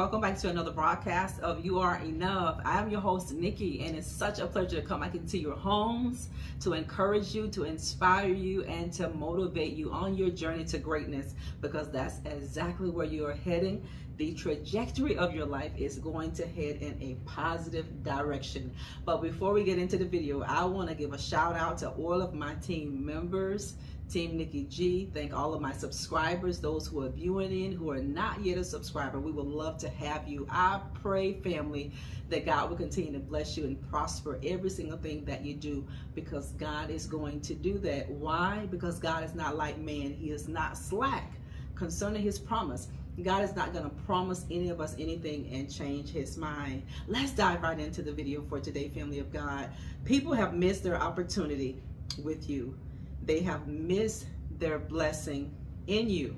welcome back to another broadcast of You Are Enough. I am your host, Nikki, and it's such a pleasure to come back into your homes to encourage you, to inspire you, and to motivate you on your journey to greatness, because that's exactly where you are heading. The trajectory of your life is going to head in a positive direction. But before we get into the video, I want to give a shout out to all of my team members, Team Nikki G. Thank all of my subscribers, those who are viewing in, who are not yet a subscriber. We would love to have you. I pray, family, that God will continue to bless you and prosper every single thing that you do, because God is going to do that. Why? Because God is not like man. He is not slack concerning his promise. God is not going to promise any of us anything and change his mind. Let's dive right into the video for today, family of God. People have missed their opportunity with you. They have missed their blessing in you.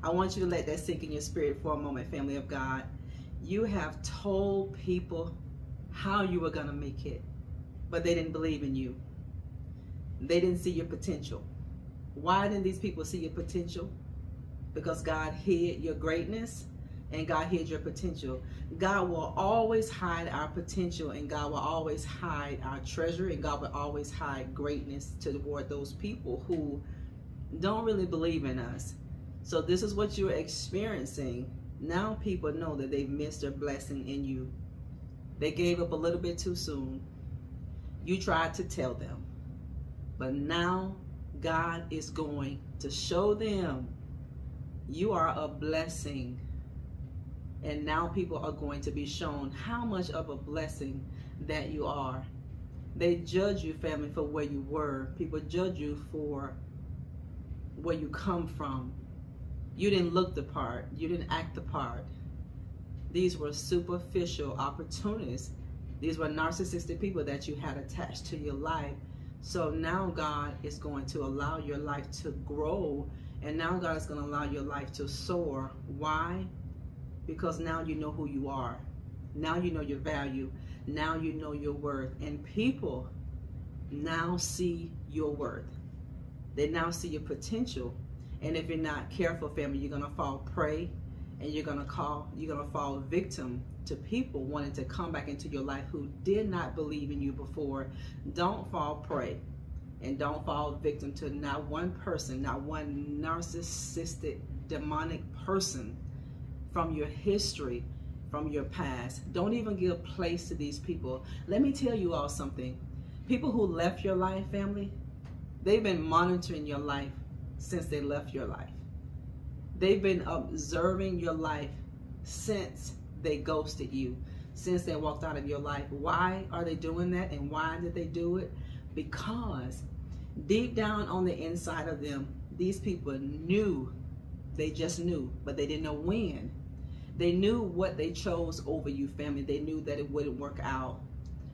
I want you to let that sink in your spirit for a moment, family of God. You have told people how you were going to make it, but they didn't believe in you. They didn't see your potential. Why didn't these people see your potential? Because God hid your greatness and God hid your potential. God will always hide our potential, and God will always hide our treasure, and God will always hide greatness toward those people who don't really believe in us. So this is what you're experiencing. Now people know that they've missed their blessing in you. They gave up a little bit too soon. You tried to tell them, but now God is going to show them you are a blessing. And now people are going to be shown how much of a blessing that you are. They judge you, family, for where you were. People judge you for where you come from. You didn't look the part. You didn't act the part. These were superficial opportunities. These were narcissistic people that you had attached to your life. So now God is going to allow your life to grow, and now God is going to allow your life to soar. Why? Because now you know who you are. Now you know your value. Now you know your worth. And people now see your worth. They now see your potential. And if you're not careful, family, you're going to fall prey, and you're going to fall victim to people wanting to come back into your life who did not believe in you before. Don't fall prey, and don't fall victim to not one person, not one narcissistic, demonic person from your history, from your past. Don't even give place to these people. Let me tell you all something. People who left your life, family, they've been monitoring your life since they left your life. They've been observing your life since they ghosted you, since they walked out of your life. Why are they doing that, and why did they do it? Because deep down on the inside of them, these people knew. They just knew, but they didn't know when. They knew what they chose over you, family. They knew that it wouldn't work out.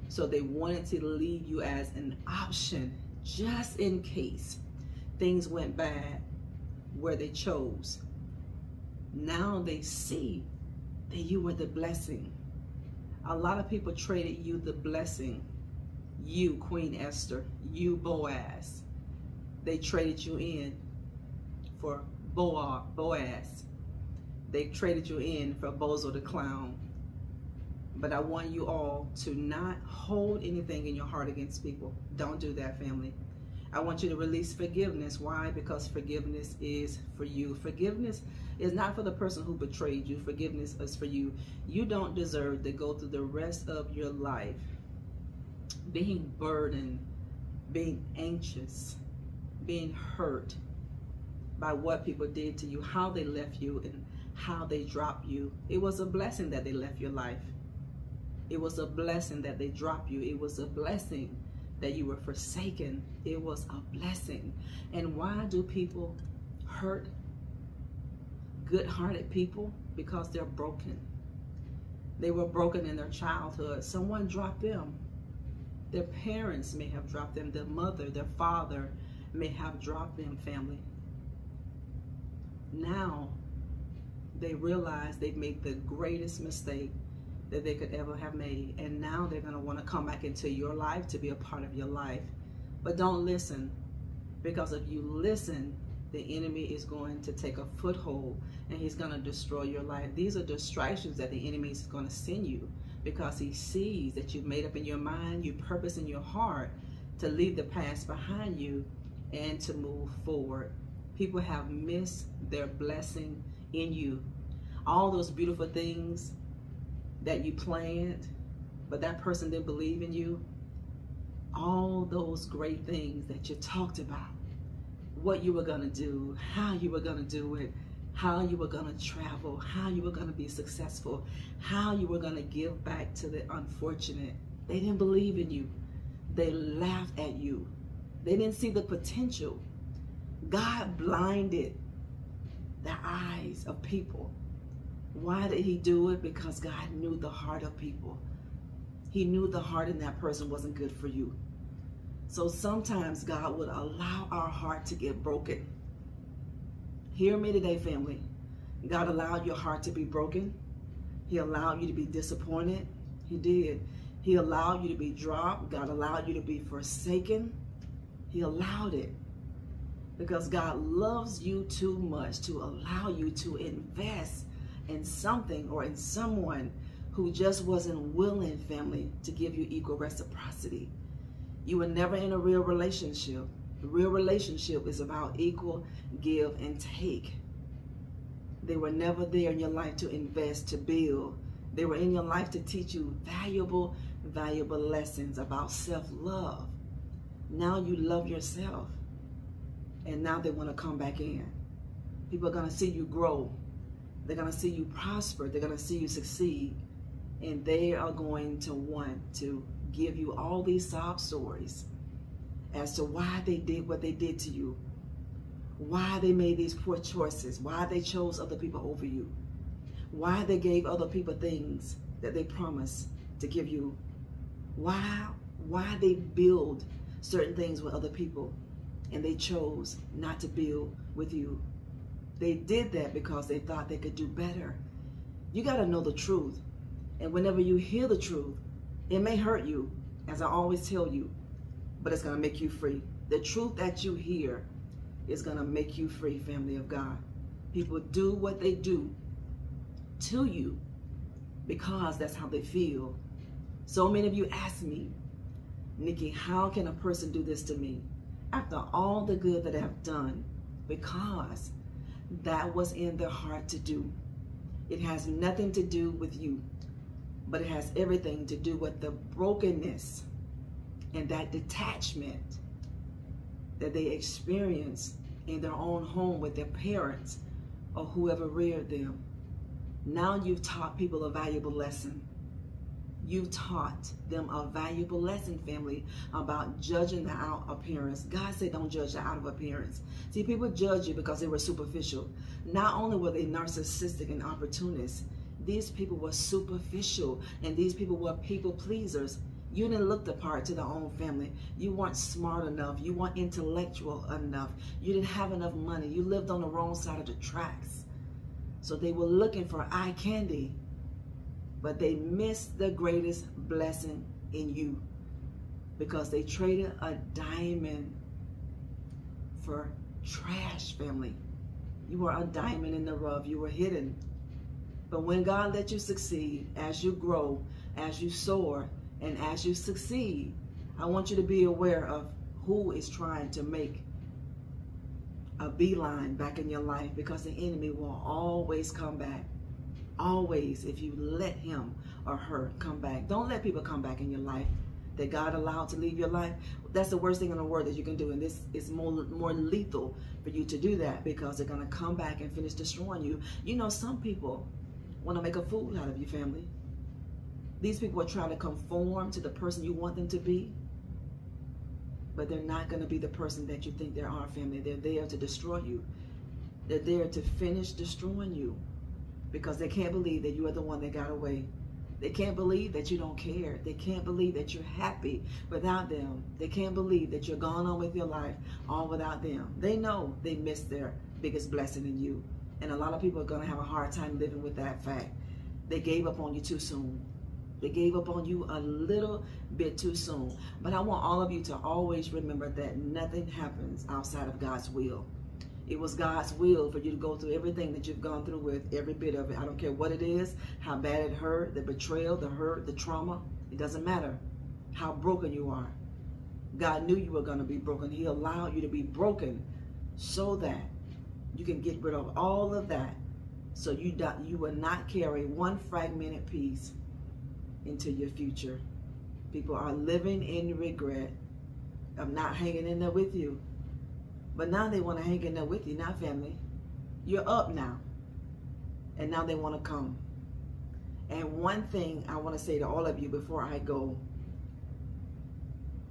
So they wanted to leave you as an option, just in case things went bad where they chose. Now they see that you were the blessing. A lot of people traded you the blessing. You, Queen Esther, you, Boaz. They traded you in for Boaz. They traded you in for Bozo the clown. But I want you all to not hold anything in your heart against people. Don't do that, family. I want you to release forgiveness. Why? Because forgiveness is for you. Forgiveness is not for the person who betrayed you. Forgiveness is for you. You don't deserve to go through the rest of your life being burdened, being anxious, being hurt by what people did to you, how they left you, and how they dropped you. It was a blessing that they left your life. It was a blessing that they dropped you. It was a blessing that you were forsaken. It was a blessing. And why do people hurt good-hearted people? Because they're broken. They were broken in their childhood. Someone dropped them. Their parents may have dropped them. Their mother, their father may have dropped them, family. Now they realize they've made the greatest mistake that they could ever have made, and now they're going to want to come back into your life to be a part of your life. But don't listen, because if you listen, the enemy is going to take a foothold and he's going to destroy your life. These are distractions that the enemy is going to send you because he sees that you've made up in your mind, you purpose in your heart to leave the past behind you and to move forward. People have missed their blessing in you. All those beautiful things that you planned, but that person didn't believe in you. All those great things that you talked about, what you were going to do, how you were going to do it, how you were going to travel, how you were going to be successful, how you were going to give back to the unfortunate. They didn't believe in you. They laughed at you. They didn't see the potential. God blinded the eyes of people. Why did he do it? Because God knew the heart of people. He knew the heart in that person wasn't good for you. So sometimes God would allow our heart to get broken. Hear me today, family. God allowed your heart to be broken. He allowed you to be disappointed. He did. He allowed you to be dropped. God allowed you to be forsaken. He allowed it because God loves you too much to allow you to invest in something or in someone who just wasn't willing, family, to give you equal reciprocity. You were never in a real relationship. The real relationship is about equal give and take. They were never there in your life to invest, to build. They were in your life to teach you valuable lessons about self-love. Now you love yourself. And now they want to come back in. People are going to see you grow. They're going to see you prosper. They're going to see you succeed. And they are going to want to give you all these sob stories as to why they did what they did to you, why they made these poor choices, why they chose other people over you, why they gave other people things that they promised to give you, why they build certain things with other people and they chose not to build with you. They did that because they thought they could do better. You got to know the truth. And whenever you hear the truth, it may hurt you, as I always tell you, but it's going to make you free. The truth that you hear is going to make you free, family of God. People do what they do to you because that's how they feel. So many of you ask me, Nikki, how can a person do this to me after all the good that I've done? Because that was in their heart to do. It has nothing to do with you, but it has everything to do with the brokenness and that detachment that they experience in their own home with their parents or whoever reared them. Now you've taught people a valuable lesson. You've taught them a valuable lesson, family, about judging the out appearance. God said don't judge the outer appearance. See, people judge you because they were superficial. Not only were they narcissistic and opportunists, these people were superficial, and these people were people pleasers. You didn't look the part to their own family. You weren't smart enough. You weren't intellectual enough. You didn't have enough money. You lived on the wrong side of the tracks. So they were looking for eye candy, but they missed the greatest blessing in you because they traded a diamond for trash, family. You were a diamond in the rough. You were hidden. But when God let you succeed, as you grow, as you soar, and as you succeed, I want you to be aware of who is trying to make a beeline back in your life, because the enemy will always come back. Always, if you let him or her come back. Don't let people come back in your life that God allowed to leave your life. That's the worst thing in the world that you can do, and this is more lethal for you to do that, because they're going to come back and finish destroying you. You know, some people want to make a fool out of you, family. These people are trying to conform to the person you want them to be, but they're not going to be the person that you think they are, family. They're there to destroy you. They're there to finish destroying you, because they can't believe that you are the one that got away. They can't believe that you don't care. They can't believe that you're happy without them. They can't believe that you're gone on with your life all without them. They know they missed their biggest blessing in you. And a lot of people are going to have a hard time living with that fact. They gave up on you too soon. They gave up on you a little bit too soon. But I want all of you to always remember that nothing happens outside of God's will. It was God's will for you to go through everything that you've gone through with, every bit of it. I don't care what it is, how bad it hurt, the betrayal, the hurt, the trauma. It doesn't matter how broken you are. God knew you were going to be broken. He allowed you to be broken so that you can get rid of all of that, so you will not carry one fragmented piece into your future. People are living in regret of not hanging in there with you. But now they want to hang in there with you. Now, family, you're up now. And now they want to come. And one thing I want to say to all of you before I go,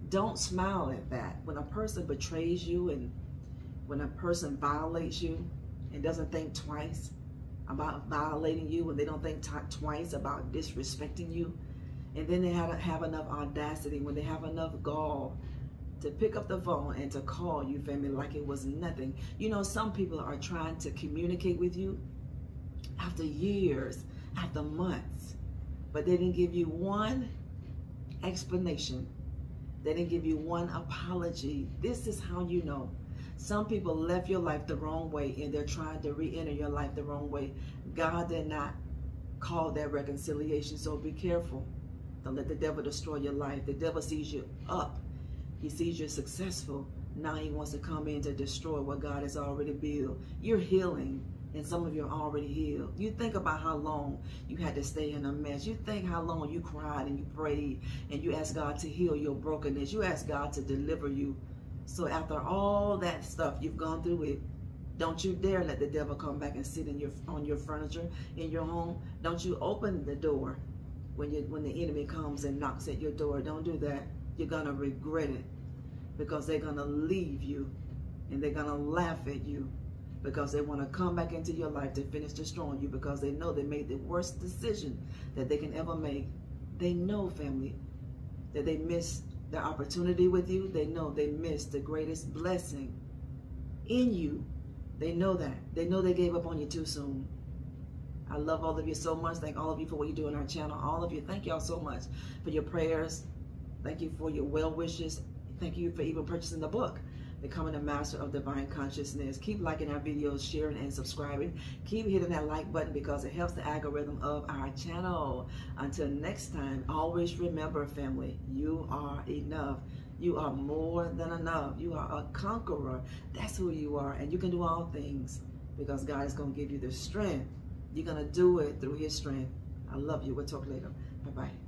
don't smile at that. When a person betrays you and when a person violates you and doesn't think twice about violating you, when they don't think twice about disrespecting you, and then they have enough audacity, when they have enough gall to pick up the phone and to call you, family, like it was nothing. You know, some people are trying to communicate with you after years, after months, but they didn't give you one explanation. They didn't give you one apology. This is how you know. Some people left your life the wrong way and they're trying to re-enter your life the wrong way. God did not call that reconciliation, so be careful. Don't let the devil destroy your life. The devil sees you up. He sees you're successful. Now he wants to come in to destroy what God has already built. You're healing, and some of you are already healed. You think about how long you had to stay in a mess. You think how long you cried and you prayed and you asked God to heal your brokenness. You asked God to deliver you. So after all that stuff you've gone through it, don't you dare let the devil come back and sit on your furniture in your home. Don't you open the door when the enemy comes and knocks at your door. Don't do that. You're going to regret it, because they're going to leave you and they're going to laugh at you, because they want to come back into your life to finish destroying you, because they know they made the worst decision that they can ever make. They know, family, that they missed the opportunity with you. They know they missed the greatest blessing in you. They know that. They know they gave up on you too soon. I love all of you so much. Thank all of you for what you do on our channel. All of you, thank y'all so much for your prayers. Thank you for your well wishes. Thank you for even purchasing the book, Becoming a Master of Divine Consciousness. Keep liking our videos, sharing, and subscribing. Keep hitting that like button, because it helps the algorithm of our channel. Until next time, always remember, family, you are enough. You are more than enough. You are a conqueror. That's who you are. And you can do all things, because God is going to give you the strength. You're going to do it through his strength. I love you. We'll talk later. Bye-bye.